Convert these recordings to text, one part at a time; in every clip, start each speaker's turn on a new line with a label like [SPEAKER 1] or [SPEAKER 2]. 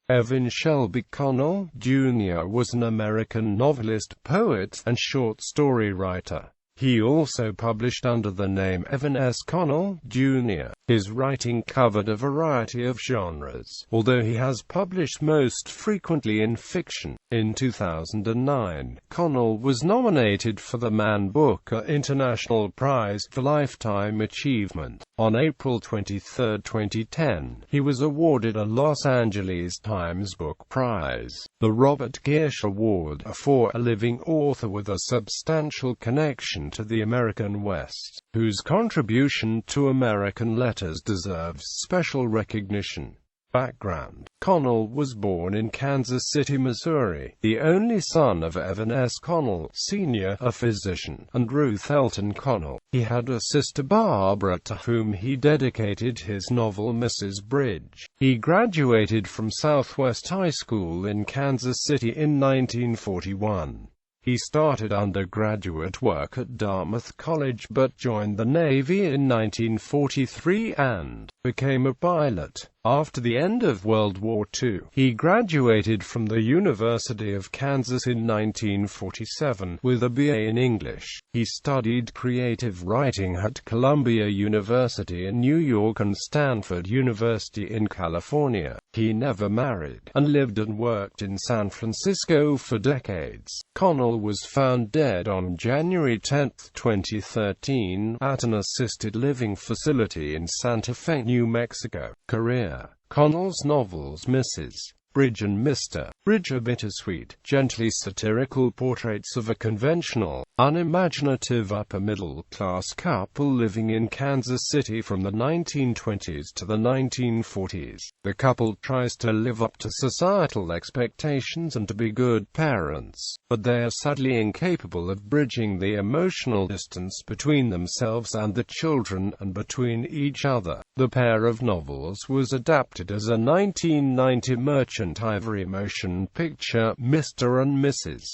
[SPEAKER 1] Evan Shelby Connell, Jr. was an American novelist, poet, and short story writer. He also published under the name Evan S.Connell, Jr. His writing covered a variety of genres, although he has published most frequently in fiction. In 2009, Connell was nominated for the Man Booker International Prize for Lifetime Achievement. On April 23, 2010, he was awarded a Los Angeles Times Book Prize, the writer.He Award, for a living author with a substantial connection to the American West, whose contribution to American letters deserves special recognition. Background: Connell was born in Kansas City, Missouri, the only son of Evan S. Connell, Sr., a physician, and Ruth Elton Connell. He had a sister, Barbara, to whom he dedicated his novel Mrs. Bridge. He graduated from Southwest High School in Kansas City in 1941. He started undergraduate work at Dartmouth College but joined the Navy in 1943 and became a pilot. After the end of World War II, he graduated from the University of Kansas in 1947 with a BA in English. He studied creative writing at Columbia University in New York and Stanford University in California. He never married, and lived and worked in San Francisco for decades. Connell was found dead on January 10, 2013, at an assisted living facility in Santa Fe, New Mexico. Career: Connell's novels Mrs. Bridge and Mr. Bridge are bittersweet, gently satirical portraits of a conventional, unimaginative upper-middle-class couple living in Kansas City from the 1920s to the 1940s. The couple tries to live up to societal expectations and to be good parents, but they are sadly incapable of bridging the emotional distance between themselves and the children, and between each other. The pair of novels was adapted as a 1990 Merchant Ivory motion picture, Mr. and Mrs.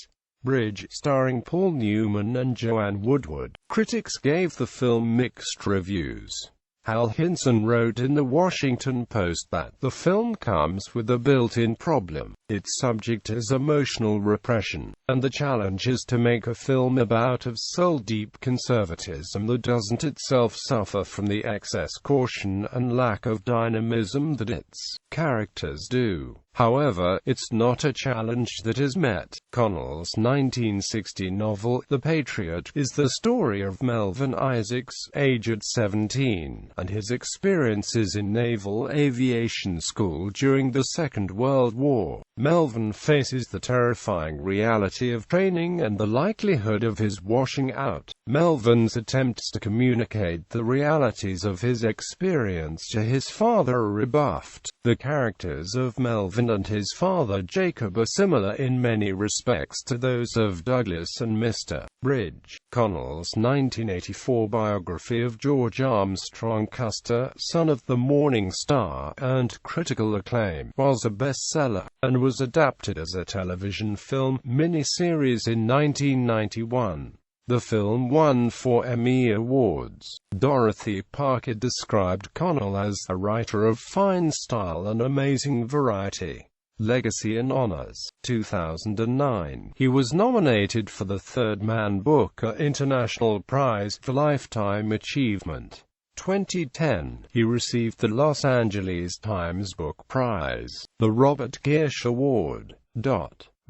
[SPEAKER 1] Bridge, starring Paul Newman and Joanne Woodward. Critics gave the film mixed reviews. Hal Hinson wrote in The Washington Post that the film comes with a built-in problem. Its subject is emotional repression, and the challenge is to make a film about of soul-deep conservatism that doesn't itself suffer from the excess caution and lack of dynamism that its characters do. However, it's not a challenge that is met. Connell's 1960 novel, The Patriot, is the story of Melvin Isaacs, aged 17, and his experiences in naval aviation school during the Second World War. Melvin faces the terrifying reality of training and the likelihood of his washing out. Melvin's attempts to communicate the realities of his experience to his father are rebuffed. The characters of Melvin and his father Jacob are similar in many respects to those of Douglas and Mr. Bridge. Connell's 1984 biography of George Armstrong Custer, son of the Morning Star, earned critical acclaim, was a bestseller, and was adapted as a television film miniseries in 1991. The film won 4 Emmy Awards. Dorothy Parker described Connell as a writer of fine style and amazing variety. Legacy and Honors. 2009, he was nominated for the 3rd Man Booker International Prize for Lifetime Achievement. 2010, he received the Los Angeles Times Book Prize, the writer.He Award.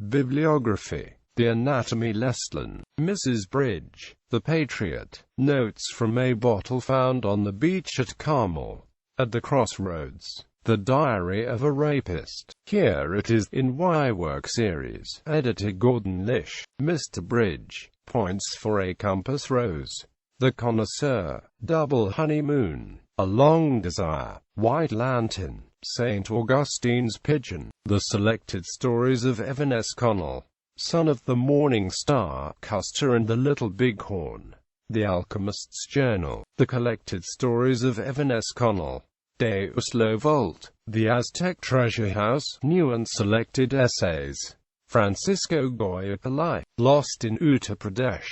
[SPEAKER 1] Bibliography: The Anatomy Lesson, Mrs. Bridge, The Patriot, Notes from a Bottle Found on the Beach at Carmel, At the Crossroads, The Diary of a Rapist. Here it is, in Why Work series. Editor Gordon Lish. Mr. Bridge, Points for a Compass Rose, The Connoisseur, Double Honeymoon, A Long Desire, White Lantern, St. Augustine's Pigeon, The Selected Stories of Evan S. Connell, Son of the Morning Star, Custer and the Little Bighorn, The Alchemist's Journal, The Collected Stories of Evan S. Connell, Deus Lo Volt, The Aztec Treasure House, New and Selected Essays, Francisco Goya Pillai, Lost in Uttar Pradesh.